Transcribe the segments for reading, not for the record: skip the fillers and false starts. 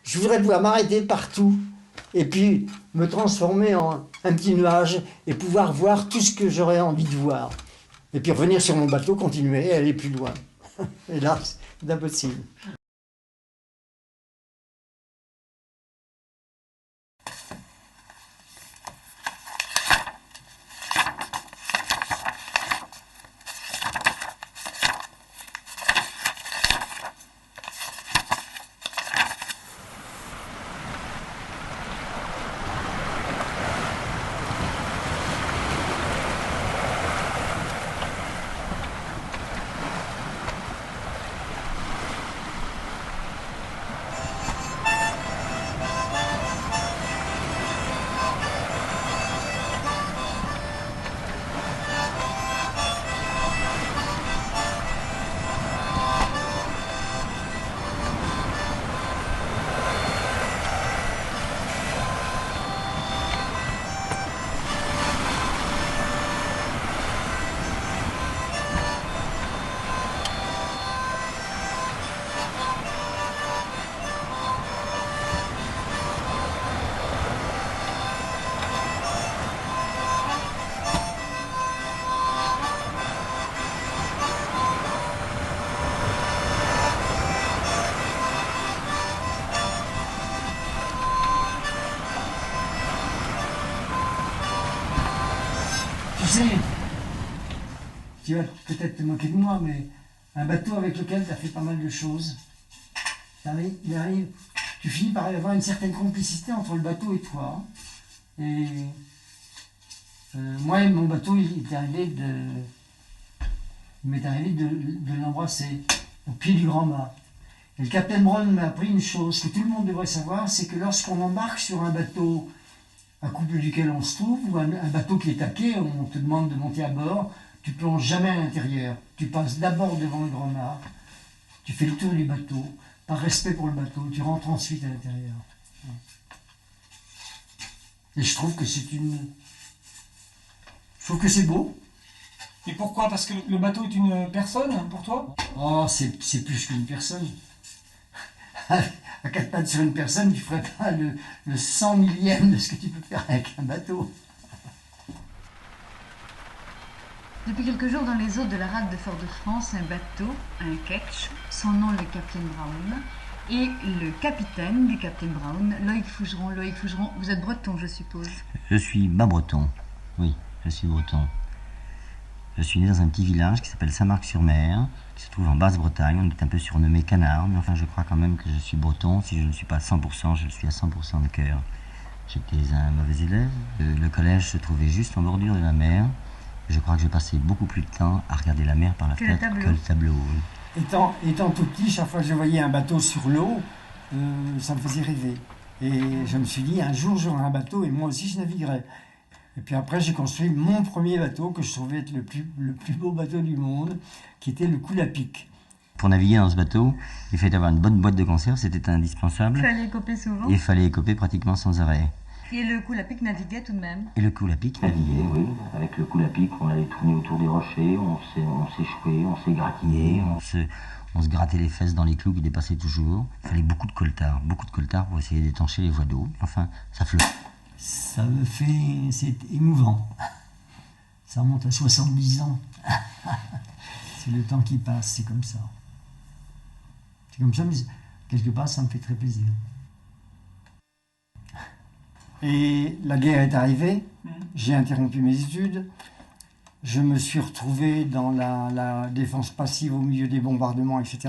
Je voudrais pouvoir m'arrêter partout et puis me transformer en un petit nuage et pouvoir voir tout ce que j'aurais envie de voir. Et puis revenir sur mon bateau, continuer et aller plus loin. Et là, c'est impossible. Tu sais, tu vas peut-être te moquer de moi, mais un bateau avec lequel tu as fait pas mal de choses, tu finis par avoir une certaine complicité entre le bateau et toi. Et moi, mon bateau, il m'est arrivé de l'embrasser au pied du grand mât. Et le capitaine Brown m'a appris une chose que tout le monde devrait savoir, c'est que lorsqu'on embarque sur un bateau à couple duquel on se trouve, ou un bateau qui est à quai, on te demande de monter à bord, tu plonges jamais à l'intérieur. Tu passes d'abord devant le grand mât, tu fais le tour du bateau, par respect pour le bateau, tu rentres ensuite à l'intérieur. Et je trouve que c'est beau. Et pourquoi? Parce que le bateau est une personne pour toi? Oh, c'est plus qu'une personne. À 4 pattes sur une personne, tu ferais pas le 100 millième de ce que tu peux faire avec un bateau. Depuis quelques jours, dans les eaux de la rade de Fort-de-France, un bateau, un ketch, son nom le capitaine Brown, et le capitaine du capitaine Brown, Loïc Fougeron. Loïc Fougeron, vous êtes breton, je suppose? Je suis bas breton, oui, je suis breton. Je suis né dans un petit village qui s'appelle Saint-Marc-sur-Mer, qui se trouve en Basse-Bretagne. On est un peu surnommé Canard, mais enfin je crois quand même que je suis breton. Si je ne suis pas à 100%, je le suis à 100% de cœur. J'étais un mauvais élève. Le collège se trouvait juste en bordure de la mer. Je crois que j'ai passé beaucoup plus de temps à regarder la mer par la fenêtre que le tableau. Oui. Étant tout petit, chaque fois que je voyais un bateau sur l'eau, ça me faisait rêver. Et je me suis dit, un jour j'aurai un bateau et moi aussi je naviguerai. Et puis après, j'ai construit mon premier bateau, que je trouvais être le plus beau bateau du monde, qui était le Coule à pic. Pour naviguer dans ce bateau, il fallait avoir une bonne boîte de conserve, c'était indispensable. Il fallait écoper souvent. Il fallait écoper pratiquement sans arrêt. Et le Coule à pic naviguait tout de même. Et le Coule à pic naviguait, oui. Avec le Coule à pic, on allait tourner autour des rochers, on s'échouait, on s'égratignait. On se grattait les fesses dans les clous qui dépassaient toujours. Il fallait beaucoup de coltard pour essayer d'étancher les voies d'eau. Enfin, ça flotte. Ça me fait... c'est émouvant. Ça remonte à 70 ans. C'est le temps qui passe, c'est comme ça. C'est comme ça, mais quelque part, ça me fait très plaisir. Et la guerre est arrivée, j'ai interrompu mes études. Je me suis retrouvé dans la défense passive au milieu des bombardements, etc.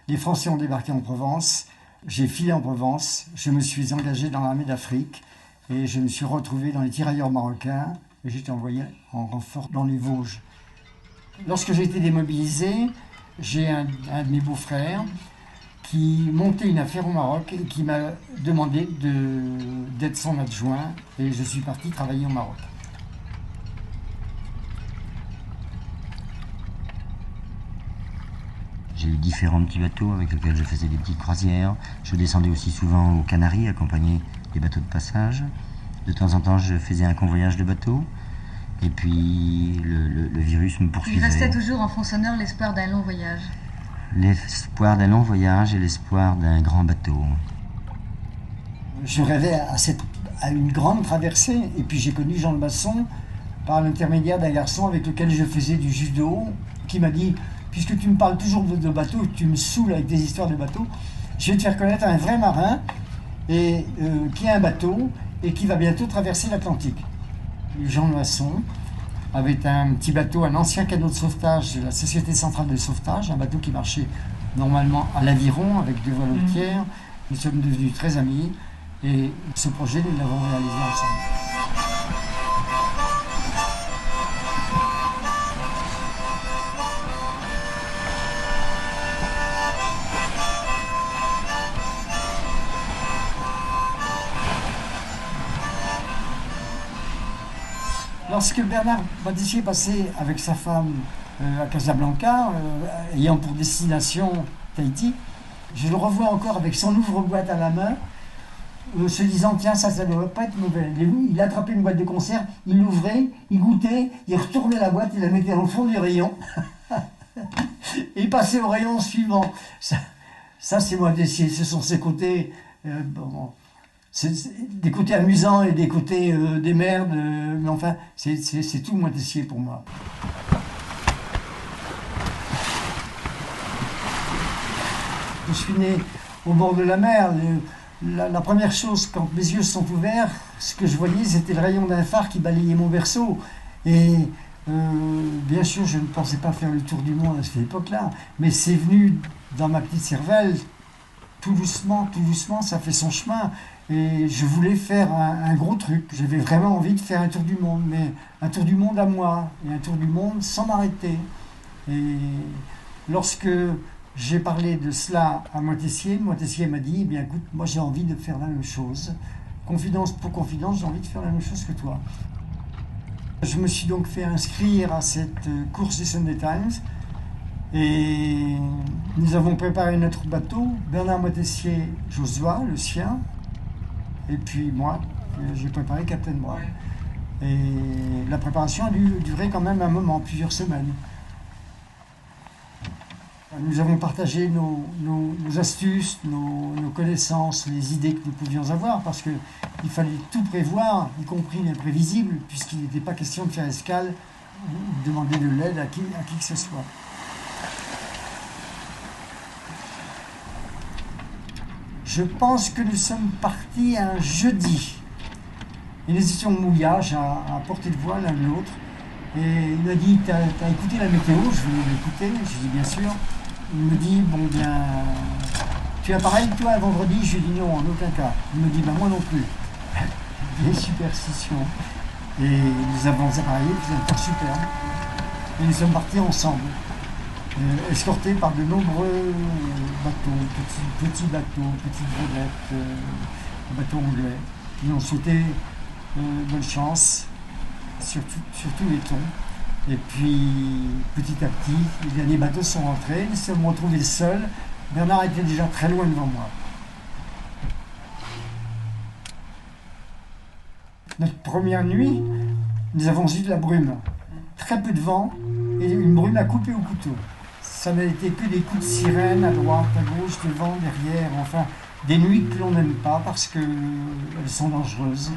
Les Français ont débarqué en Provence. J'ai filé en Provence. Je me suis engagé dans l'armée d'Afrique. Et je me suis retrouvé dans les tirailleurs marocains et j'étais envoyé en renfort dans les Vosges. Lorsque j'ai été démobilisé, j'ai un de mes beaux-frères qui montait une affaire au Maroc et qui m'a demandé d'être son adjoint et je suis parti travailler au Maroc. J'ai eu différents petits bateaux avec lesquels je faisais des petites croisières. Je descendais aussi souvent aux Canaries, accompagner des bateaux de passage. De temps en temps, je faisais un convoyage de bateaux. Et puis, le virus me poursuivait. Il restait toujours en fond sonore l'espoir d'un long voyage. L'espoir d'un long voyage et l'espoir d'un grand bateau. Je rêvais à une grande traversée, et puis j'ai connu Jean de Basson par l'intermédiaire d'un garçon avec lequel je faisais du judo, qui m'a dit, puisque tu me parles toujours de bateau, tu me saoules avec des histoires de bateau, je vais te faire connaître un vrai marin qui a un bateau et qui va bientôt traverser l'Atlantique. Jean de Basson avait un petit bateau, un ancien canot de sauvetage de la Société Centrale de Sauvetage, un bateau qui marchait normalement à l'aviron avec 2 voiles entières. Nous sommes devenus très amis et ce projet, nous l'avons réalisé ensemble. Lorsque Bernard Moitessier passait avec sa femme à Casablanca, ayant pour destination Tahiti, je le revois encore avec son ouvre-boîte à la main, se disant tiens, ça ne doit pas être mauvais. Il attrapait une boîte de conserve, il l'ouvrait, il goûtait, il retournait la boîte, il la mettait au fond du rayon et il passait au rayon suivant. Ça c'est Moitessier, ce sont ses côtés. Des côtés amusants et des côtés des merdes, mais enfin, c'est tout Moitessier pour moi. Je suis né au bord de la mer. La première chose, quand mes yeux se sont ouverts, ce que je voyais, c'était le rayon d'un phare qui balayait mon berceau. Et bien sûr, je ne pensais pas faire le tour du monde à cette époque-là, mais c'est venu dans ma petite cervelle, tout doucement, ça fait son chemin. Et je voulais faire un gros truc. J'avais vraiment envie de faire un tour du monde, mais un tour du monde à moi, et un tour du monde sans m'arrêter. Et lorsque j'ai parlé de cela à Moitessier m'a dit, eh bien écoute, moi j'ai envie de faire la même chose. Confidence pour confidence, j'ai envie de faire la même chose que toi. Je me suis donc fait inscrire à cette course des Sunday Times. Et nous avons préparé notre bateau, Bernard Moitessier, Josua, le sien, et puis moi, j'ai préparé Captain Brown. Et la préparation a duré quand même un moment, plusieurs semaines. Nous avons partagé nos astuces, nos connaissances, les idées que nous pouvions avoir, parce qu'il fallait tout prévoir, y compris l'imprévisible, puisqu'il n'était pas question de faire escale ou de demander de l'aide à qui que ce soit. Je pense que nous sommes partis un jeudi. Et nous étions au mouillage, à portée de voile l'un de l'autre. Et il m'a dit, t'as écouté la météo? Je voulais l'écouter, j'ai dit bien sûr. Il me dit, bon bien, tu as pareil toi un vendredi? Je lui ai dit non, en aucun cas. Il me dit, ben moi non plus. Des superstitions. Et nous avons appareillé, c'était un temps superbe. Et nous sommes partis ensemble. Escortés par de nombreux bateaux, petits bateaux, petites vedettes, bateaux anglais, qui nous ont souhaité bonne chance sur tous les tons. Et puis, petit à petit, les derniers bateaux sont rentrés, nous sommes retrouvés seuls. Bernard était déjà très loin devant moi. Notre première nuit, nous avons eu de la brume. Très peu de vent et une brume à couper au couteau. Ça n'a été que des coups de sirène à droite, à gauche, devant, derrière, enfin, des nuits que l'on n'aime pas parce qu'elles sont dangereuses.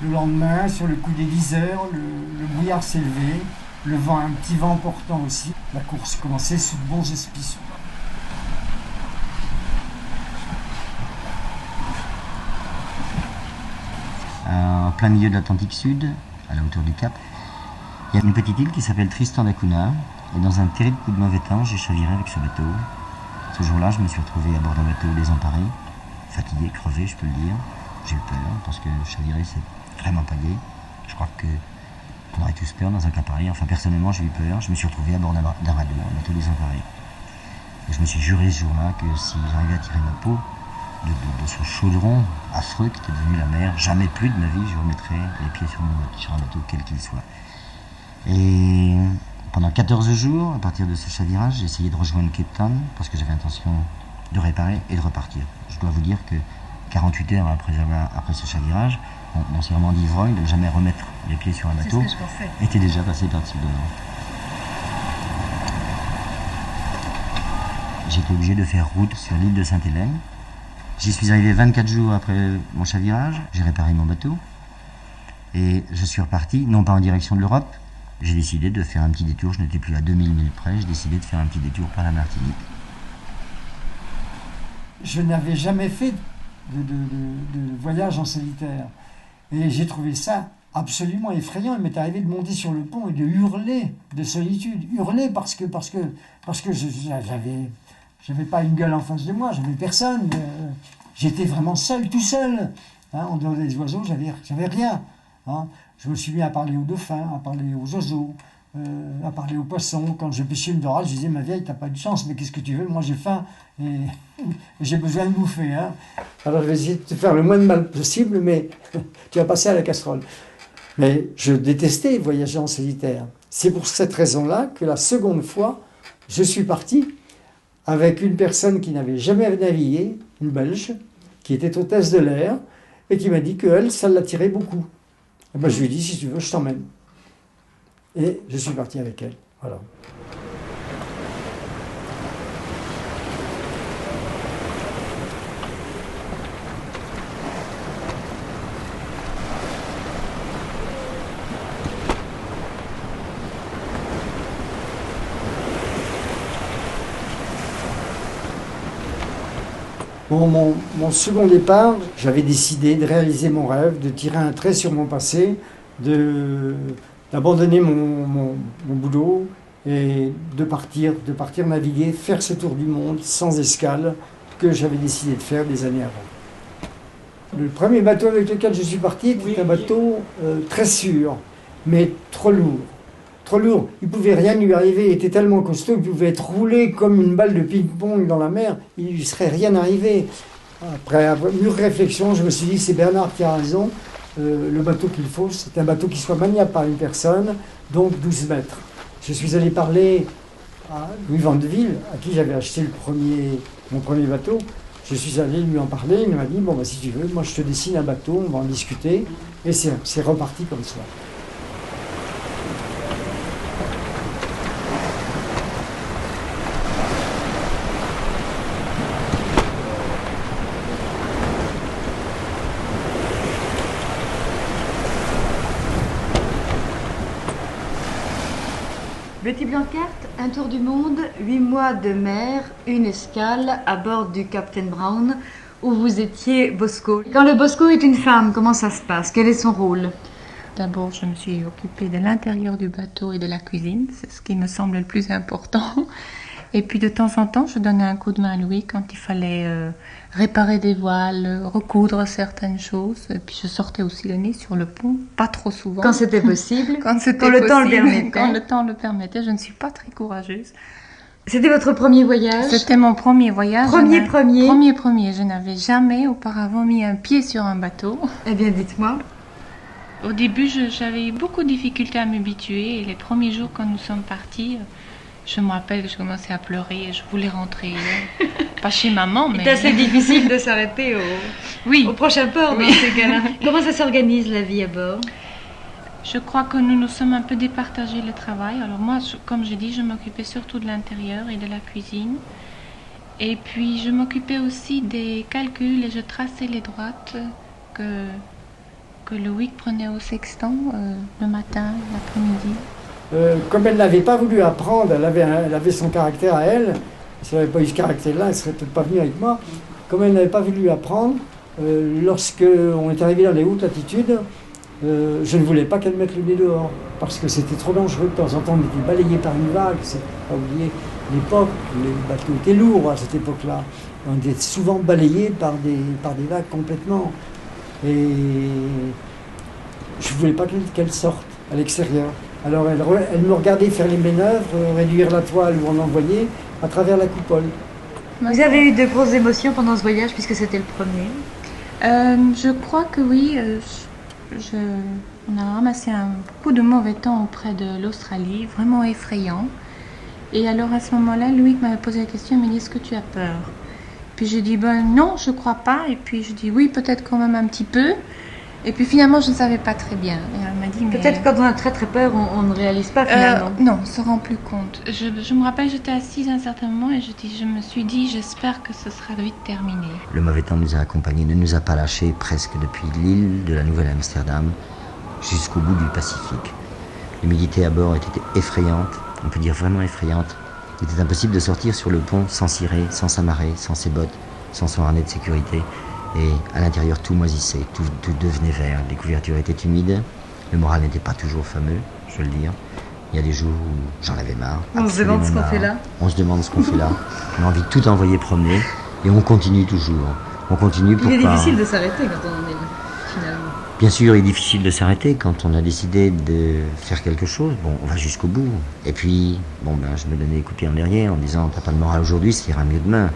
Le lendemain, sur le coup des 10 heures, le brouillard s'est levé, un petit vent portant aussi. La course commençait sous de bons auspices. En plein milieu de l'Atlantique Sud, à la hauteur du Cap, il y a une petite île qui s'appelle Tristan da Cunha. Et dans un terrible coup de mauvais temps, j'ai chaviré avec ce bateau. Ce jour-là, je me suis retrouvé à bord d'un bateau désemparé, fatigué, crevé, je peux le dire. J'ai eu peur, parce que chavirer, c'est vraiment pas gai. Je crois qu'on aurait tous peur dans un cas pareil. Enfin, personnellement, j'ai eu peur. Je me suis retrouvé à bord d'un radeau, un bateau désemparé. Et je me suis juré ce jour-là que si j'arrivais à tirer ma peau de ce chaudron affreux qui était devenu la mer, jamais plus de ma vie, je remettrais les pieds sur un bateau, quel qu'il soit. Et pendant 14 jours, à partir de ce chavirage, j'ai essayé de rejoindre Cape Town parce que j'avais l'intention de réparer et de repartir. Je dois vous dire que 48 heures après ce chavirage, mon serment d'ivrogne de ne jamais remettre les pieds sur un bateau était déjà passé par-dessus devant. J'étais obligé de faire route sur l'île de Sainte-Hélène J'y suis arrivé 24 jours après mon chavirage, j'ai réparé mon bateau et je suis reparti, non pas en direction de l'Europe, j'ai décidé de faire un petit détour, je n'étais plus à 2000 milles près, j'ai décidé de faire un petit détour par la Martinique. Je n'avais jamais fait de voyage en solitaire et j'ai trouvé ça absolument effrayant. Il m'est arrivé de monter sur le pont et de hurler de solitude, hurler parce que j'avais pas une gueule en face de moi, j'avais personne, j'étais vraiment seul, tout seul, hein, en dehors des oiseaux, j'avais rien, hein. Je me suis mis à parler aux dauphins, à parler aux oiseaux, à parler aux poissons. Quand je pêchais une dorade, je disais, ma vieille, t'as pas de chance, mais qu'est-ce que tu veux, moi j'ai faim et j'ai besoin de bouffer, hein. Alors je vais essayer de te faire le moins de mal possible, mais tu vas passer à la casserole. Mais je détestais voyager en solitaire. C'est pour cette raison-là que la seconde fois, je suis parti avec une personne qui n'avait jamais navigué, une Belge, qui était hôtesse de l'air, et qui m'a dit qu'elle, ça l'attirait beaucoup. Et ben, je lui ai dit, si tu veux, je t'emmène. Et je suis parti avec elle. Voilà. Bon, mon second départ, j'avais décidé de réaliser mon rêve, de tirer un trait sur mon passé, d'abandonner mon boulot et de partir naviguer, faire ce tour du monde sans escale que j'avais décidé de faire des années avant. Le premier bateau avec lequel je suis parti était un bateau très sûr, mais trop lourd. Trop lourd, il ne pouvait rien lui arriver, il était tellement costaud qu'il pouvait être roulé comme une balle de ping-pong dans la mer, il ne lui serait rien arrivé. Après mûre réflexion, je me suis dit, c'est Bernard qui a raison, le bateau qu'il faut, c'est un bateau qui soit maniable par une personne, donc 12 mètres. Je suis allé parler à Louis Vandeville, à qui j'avais acheté mon premier bateau. Je suis allé lui en parler, il m'a dit, bon, bah, si tu veux, moi je te dessine un bateau, on va en discuter, et c'est reparti comme ça. Betty Blancart, un tour du monde, 8 mois de mer, une escale à bord du Captain Brown, où vous étiez Bosco. Quand le Bosco est une femme, comment ça se passe? Quel est son rôle? D'abord, je me suis occupée de l'intérieur du bateau et de la cuisine, c'est ce qui me semble le plus important. Et puis de temps en temps, je donnais un coup de main à Louis quand il fallait réparer des voiles, recoudre certaines choses. Et puis je sortais aussi le nez sur le pont, pas trop souvent. Quand c'était possible, quand le temps le permettait. Quand le temps le permettait, je ne suis pas très courageuse. C'était votre premier voyage? C'était mon premier voyage. Premier. Je n'avais jamais auparavant mis un pied sur un bateau. Eh bien, dites-moi. Au début, j'avais eu beaucoup de difficultés à m'habituer. Et les premiers jours, quand nous sommes partis, je me rappelle que je commençais à pleurer et je voulais rentrer. Pas chez maman, mais... C'est assez difficile de s'arrêter au prochain port dans ces cas-là. Comment ça s'organise la vie à bord? Je crois que nous nous sommes un peu départagés le travail. Alors moi, comme j'ai dit, je m'occupais surtout de l'intérieur et de la cuisine. Et puis je m'occupais aussi des calculs et je traçais les droites que Loïc prenait au sextant le matin, l'après-midi. Comme elle n'avait pas voulu apprendre, elle avait son caractère à elle. Si elle n'avait pas eu ce caractère-là, elle ne serait peut-être pas venue avec moi. Comme elle n'avait pas voulu apprendre, lorsqu'on est arrivé dans les hautes latitudes, je ne voulais pas qu'elle mette le nez dehors, parce que c'était trop dangereux. De temps en temps, on était balayé par une vague. Il ne faut pas oublier l'époque, les bateaux étaient lourds à cette époque-là. On était souvent balayé par des vagues complètement. Et je ne voulais pas qu'elle sorte à l'extérieur. Alors elle me regardait faire les manœuvres, réduire la toile où on envoyait à travers la coupole. Vous avez eu de grosses émotions pendant ce voyage puisque c'était le premier? Je crois que oui. On a ramassé beaucoup de mauvais temps auprès de l'Australie, vraiment effrayant. Et alors à ce moment-là, Louis m'avait posé la question, il m'a dit, est-ce que tu as peur? Puis j'ai dit, ben non, je crois pas. Et puis je dis, oui, peut-être quand même un petit peu. Et puis finalement, je ne savais pas très bien. Et elle m'a dit, mais... Peut-être quand on a très peur, on ne réalise pas finalement. Non, on se rend plus compte. Je me rappelle, j'étais assise à un certain moment et je me suis dit, j'espère que ce sera vite terminé. Le mauvais temps nous a accompagnés, ne nous a pas lâchés presque depuis l'île de la Nouvelle-Amsterdam jusqu'au bout du Pacifique. L'humidité à bord était effrayante, on peut dire vraiment effrayante. Il était impossible de sortir sur le pont sans cirer, sans s'amarrer, sans ses bottes, sans son harnais de sécurité. Et à l'intérieur, tout moisissait, tout devenait vert. Les couvertures étaient humides. Le moral n'était pas toujours fameux, je veux le dire. Il y a des jours où j'en avais marre. On se demande ce qu'on fait là. On se demande ce qu'on fait là. On a envie de tout envoyer promener. Et on continue toujours. On continue pour Il est pas... difficile de s'arrêter quand on en est là, finalement. Bien sûr, il est difficile de s'arrêter quand on a décidé de faire quelque chose. Bon, on va jusqu'au bout. Et puis, je me donnais des coups de pied en derrière en disant, t'as pas de morale aujourd'hui, ça ira mieux demain.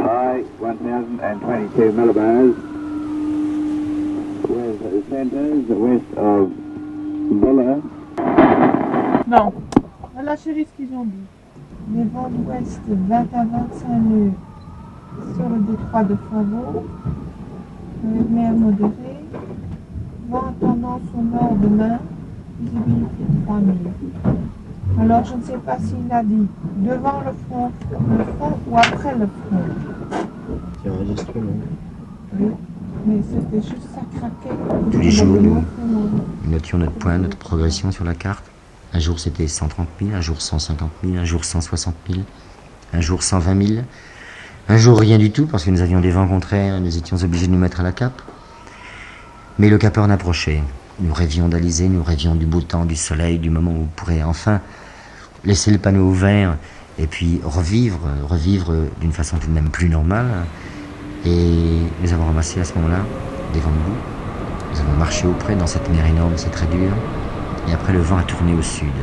High 1022 millibars. With the centers west of Bulla. Non. Voilà, chérie, ce qu'ils ont dit. Les vents d'ouest 20 à 25 nœuds sur le détroit de Favreau. Mer modérée. Vent à tendance au nord demain. Visibilité de 3000. Alors, je ne sais pas s'il a dit devant le front ou après le front. C'est un enregistrement. Oui, mais c'était juste ça craquait. Tous les jours, nous notions notre point, notre progression sur la carte. Un jour, c'était 130 000, un jour 150 000, un jour 160 000, un jour 120 000. Un jour, rien du tout, parce que nous avions des vents contraires et nous étions obligés de nous mettre à la cape. Mais le Cap Horn approchait. Nous rêvions d'Alizé, nous rêvions du beau temps, du soleil, du moment où on pourrait enfin laisser le panneau ouvert et puis revivre d'une façon tout de même plus normale. Et nous avons ramassé à ce moment-là des vents de boue. Nous avons marché auprès dans cette mer énorme, c'est très dur. Et après, le vent a tourné au sud.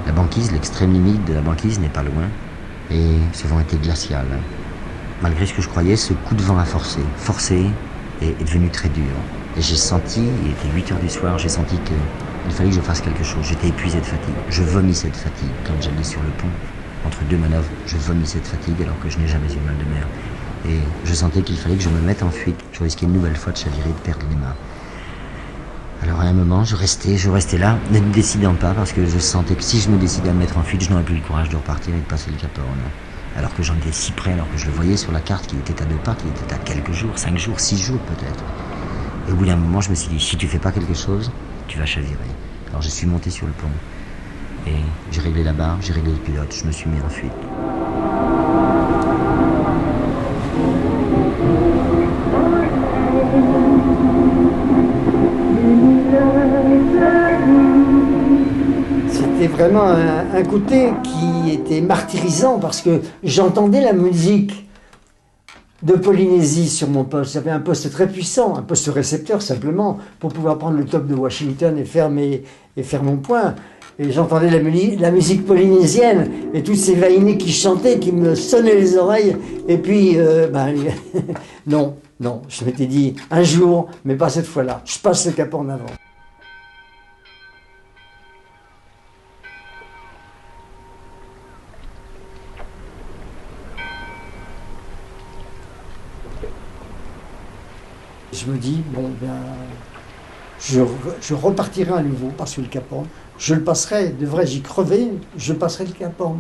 La banquise, l'extrême limite de la banquise n'est pas loin. Et ce vent était glacial. Malgré ce que je croyais, ce coup de vent a forcé et est devenu très dur. Et j'ai senti, il était 8 heures du soir, j'ai senti qu'il fallait que je fasse quelque chose. J'étais épuisé de fatigue. Je vomis cette fatigue quand j'allais sur le pont. Entre deux manœuvres, je vomis cette fatigue alors que je n'ai jamais eu mal de mer. Et je sentais qu'il fallait que je me mette en fuite. Je risquais une nouvelle fois de chavirer, de perdre les mains. Alors à un moment, je restais là, ne me décidant pas, parce que je sentais que si je me décidais à me mettre en fuite, je n'aurais plus le courage de repartir et de passer le Cap Horn. Alors que j'en étais si près, alors que je le voyais sur la carte, qu'il était à 2 pas, qu'il était à quelques jours, 5 jours, 6 jours peut-être. Et au bout d'un moment, je me suis dit, si tu fais pas quelque chose, tu vas chavirer. Alors je suis monté sur le pont. Et j'ai réglé la barre, j'ai réglé le pilote, je me suis mis en fuite. C'était vraiment un côté qui était martyrisant parce que j'entendais la musique de Polynésie sur mon poste. J'avais un poste très puissant, un poste récepteur simplement, pour pouvoir prendre le top de Washington et faire mon point. Et j'entendais la musique polynésienne et tous ces vaïnés qui chantaient, qui me sonnaient les oreilles. Et puis, non, je m'étais dit, un jour, mais pas cette fois-là, je passe le Cap en avant. Je me dis, je repartirai à nouveau par sur le Cap Horn. Je le passerai, devrais-je y crever, je passerai le Cap Horn.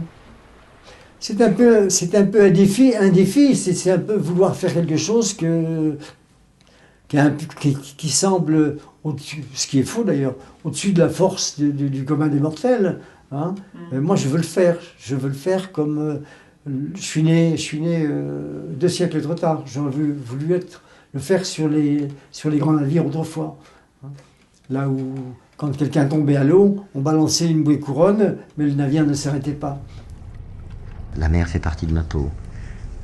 C'est un peu un défi, c'est un peu vouloir faire quelque chose qui semble, ce qui est faux d'ailleurs, au-dessus de la force du commun des mortels. Hein. Moi je veux le faire comme je suis né 2 siècles trop tard. J'aurais voulu le faire sur les grands navires autrefois. Hein. Là où, quand quelqu'un tombait à l'eau, on balançait une bouée couronne, mais le navire ne s'arrêtait pas. La mer fait partie de ma peau.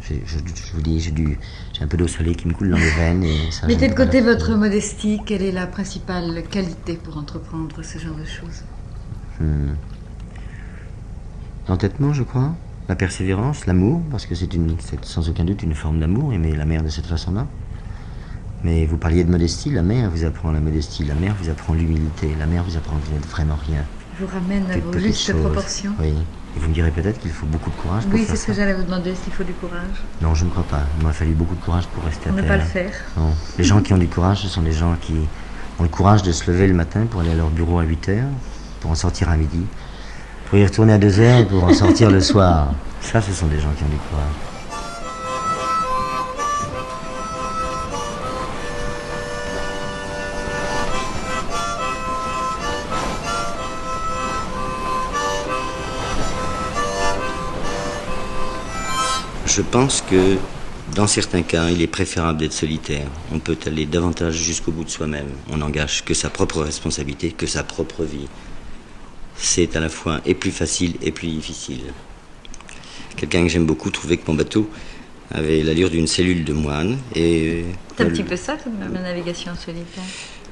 Je vous dis, j'ai un peu d'eau salée qui me coule dans les veines. Et ça, mettez de côté votre modestie. Quelle est la principale qualité pour entreprendre ce genre de choses? L'entêtement, je crois. La persévérance, l'amour, parce que c'est sans aucun doute une forme d'amour, aimer la mer de cette façon-là. Mais vous parliez de modestie, la mer vous apprend la modestie, la mer vous apprend l'humilité, la mer vous apprend que vous n'êtes vraiment rien. Je vous ramène à Toute vos petite justes chose. proportions. Oui. Et vous me direz peut-être qu'il faut beaucoup de courage pour Oui, faire c'est ce que ça. j'allais vous demander, s'il faut du courage. Non, je ne crois pas. Il m'a fallu beaucoup de courage pour rester à Pour ne terre. pas le faire. Non. Les gens qui ont du courage, ce sont des gens qui ont le courage de se lever le matin pour aller à leur bureau à 8 h, pour en sortir à midi, pour y retourner à 2 h et pour en sortir le soir. Ça, ce sont des gens qui ont du courage. Je pense que dans certains cas, il est préférable d'être solitaire. On peut aller davantage jusqu'au bout de soi-même. On n'engage que sa propre responsabilité, que sa propre vie. C'est à la fois et plus facile et plus difficile. Quelqu'un que j'aime beaucoup trouvait que mon bateau avait l'allure d'une cellule de moine. C'est un petit peu ça, comme la navigation en solitaire.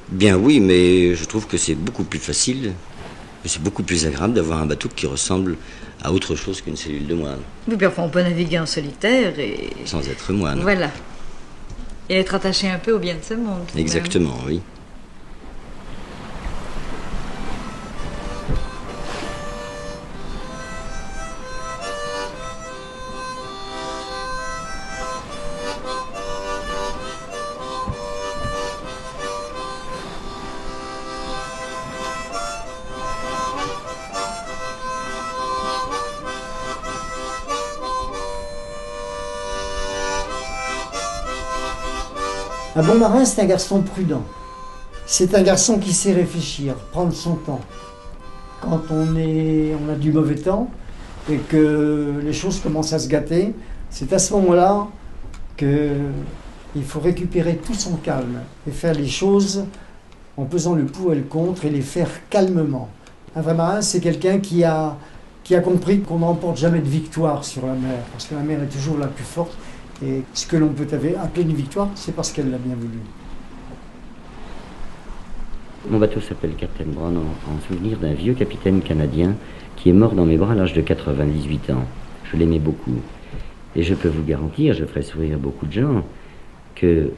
Bien oui, mais je trouve que c'est beaucoup plus facile, que c'est beaucoup plus agréable d'avoir un bateau qui ressemble à autre chose qu'une cellule de moine. Oui, puis enfin, on peut naviguer en solitaire et... Sans être moine. Voilà. Et être attaché un peu au bien de ce monde. Exactement, oui. Un bon marin, c'est un garçon prudent. C'est un garçon qui sait réfléchir, prendre son temps. Quand on a du mauvais temps et que les choses commencent à se gâter, c'est à ce moment-là qu'il faut récupérer tout son calme et faire les choses en pesant le pour et le contre et les faire calmement. Un vrai marin, c'est quelqu'un qui a compris qu'on n'emporte jamais de victoire sur la mer, parce que la mer est toujours la plus forte. Et ce que l'on peut appeler une victoire, c'est parce qu'elle l'a bien voulu. Mon bateau s'appelle Captain Brown en souvenir d'un vieux capitaine canadien qui est mort dans mes bras à l'âge de 98 ans. Je l'aimais beaucoup. Et je peux vous garantir, je ferai sourire beaucoup de gens, que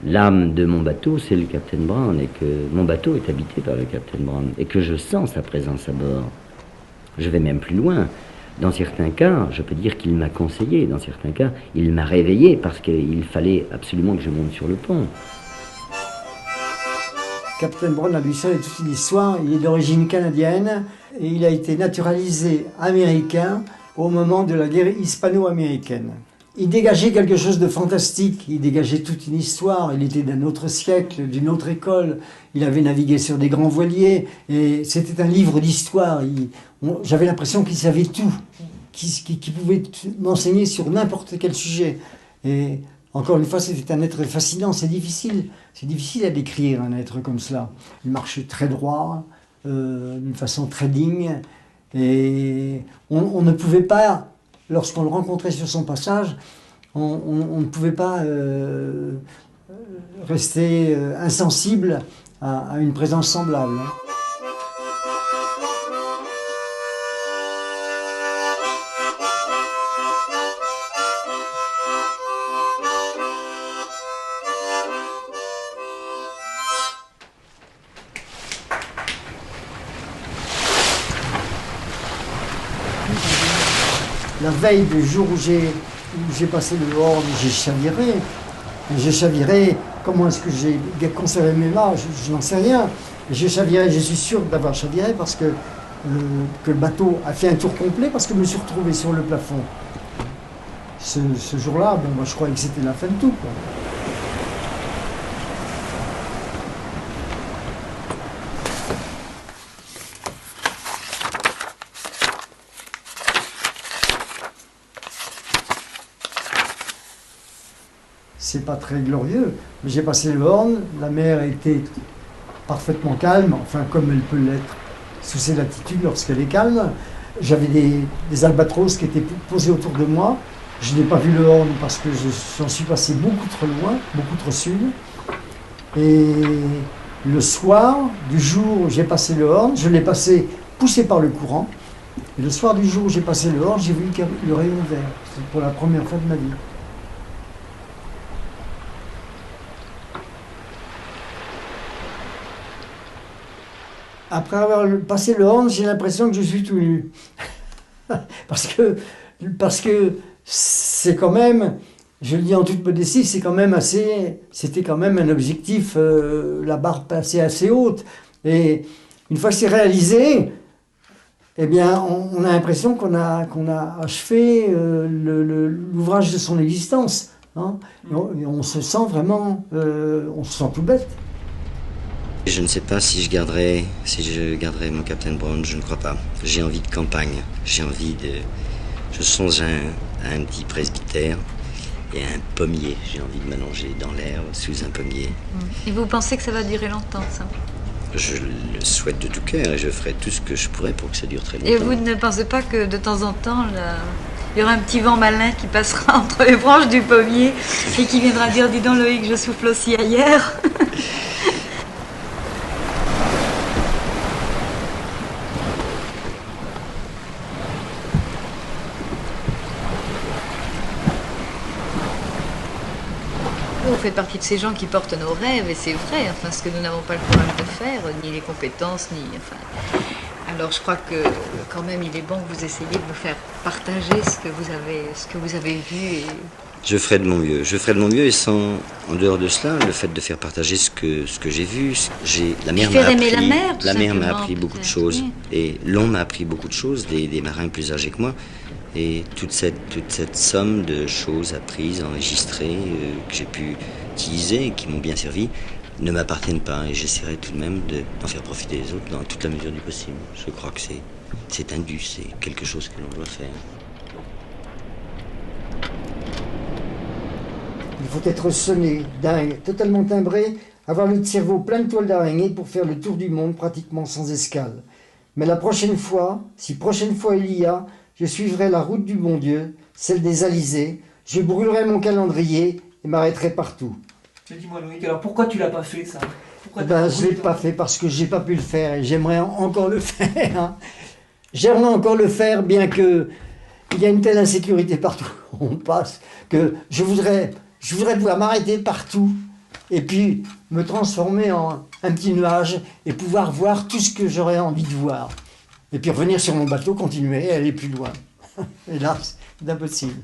l'âme de mon bateau, c'est le Captain Brown, et que mon bateau est habité par le Captain Brown, et que je sens sa présence à bord. Je vais même plus loin. Dans certains cas, je peux dire qu'il m'a conseillé. Dans certains cas, il m'a réveillé parce qu'il fallait absolument que je monte sur le pont. Captain Brown, à lui seul, est toute une histoire. Il est d'origine canadienne et il a été naturalisé américain au moment de la guerre hispano-américaine. Il dégageait quelque chose de fantastique, il dégageait toute une histoire, il était d'un autre siècle, d'une autre école, il avait navigué sur des grands voiliers, et c'était un livre d'histoire. J'avais l'impression qu'il savait tout, qu'il pouvait m'enseigner sur n'importe quel sujet. Et encore une fois, c'était un être fascinant, c'est difficile à décrire un être comme cela. Il marchait très droit, d'une façon très digne, et on ne pouvait pas... Lorsqu'on le rencontrait sur son passage, on ne pouvait pas rester insensible à une présence semblable. La veille du jour où j'ai passé le Horn, j'ai chaviré. J'ai chaviré. Comment est-ce que j'ai conservé mes mâts? Je n'en sais rien. J'ai chaviré, je suis sûr d'avoir chaviré parce que le bateau a fait un tour complet parce que je me suis retrouvé sur le plafond. Ce jour-là, bon, moi, je croyais que c'était la fin de tout, quoi. C'est pas très glorieux, mais j'ai passé le Horn, la mer était parfaitement calme, enfin comme elle peut l'être sous ces latitudes lorsqu'elle est calme. J'avais des albatros qui étaient posés autour de moi. Je n'ai pas vu le Horn parce que j'en suis passé beaucoup trop loin, beaucoup trop sud. Et le soir du jour où j'ai passé le Horn, je l'ai passé poussé par le courant. Et le soir du jour où j'ai passé le Horn, j'ai vu le rayon vert. C'est pour la première fois de ma vie. Après avoir passé le Horn, j'ai l'impression que je suis tout nu. parce que c'est quand même, je le dis en toute modestie, c'était quand même un objectif, la barre passée assez haute. Et une fois que c'est réalisé, eh bien, on a l'impression qu'on a achevé l'ouvrage de son existence. Hein. Et on se sent vraiment, on se sent tout bête. Je ne sais pas si je garderai mon Captain Brown, je ne crois pas. J'ai envie de campagne, j'ai envie de... Je songe à un petit presbytère et à un pommier. J'ai envie de m'allonger dans l'herbe sous un pommier. Et vous pensez que ça va durer longtemps, ça? Je le souhaite de tout cœur et je ferai tout ce que je pourrai pour que ça dure très longtemps. Et vous ne pensez pas que de temps en temps, il y aura un petit vent malin qui passera entre les branches du pommier et qui viendra dire « Dis donc Loïc, je souffle aussi ailleurs » Vous faites partie de ces gens qui portent nos rêves, et c'est vrai, enfin, ce que nous n'avons pas le courage de faire, ni les compétences, ni... Enfin... Alors je crois que quand même il est bon que vous essayiez de nous faire partager ce que vous avez vu. Et... Je ferai de mon mieux. Je ferai de mon mieux et en dehors de cela, le fait de faire partager ce que j'ai vu, la mer m'a appris beaucoup de choses. Oui. Et l'on m'a appris beaucoup de choses, des marins plus âgés que moi. Et toute cette somme de choses apprises, enregistrées, que j'ai pu utiliser et qui m'ont bien servi, ne m'appartiennent pas. Et j'essaierai tout de même d'en faire profiter les autres dans toute la mesure du possible. Je crois que c'est indu, c'est quelque chose que l'on doit faire. Il faut être sonné, dingue, totalement timbré, avoir le cerveau plein de toiles d'araignée pour faire le tour du monde pratiquement sans escale. Mais la prochaine fois, si prochaine fois il y a, je suivrai la route du bon Dieu, celle des alizés, je brûlerai mon calendrier et m'arrêterai partout. Mais dis-moi Loïc, alors pourquoi tu l'as pas fait ça? Je ne l'ai pas fait parce que j'ai pas pu le faire et j'aimerais encore le faire. Hein. J'aimerais encore le faire bien que il y a une telle insécurité partout où on passe que je voudrais pouvoir m'arrêter partout et puis me transformer en un petit nuage et pouvoir voir tout ce que j'aurais envie de voir. Et puis revenir sur mon bateau, continuer et aller plus loin. Et là, c'est impossible.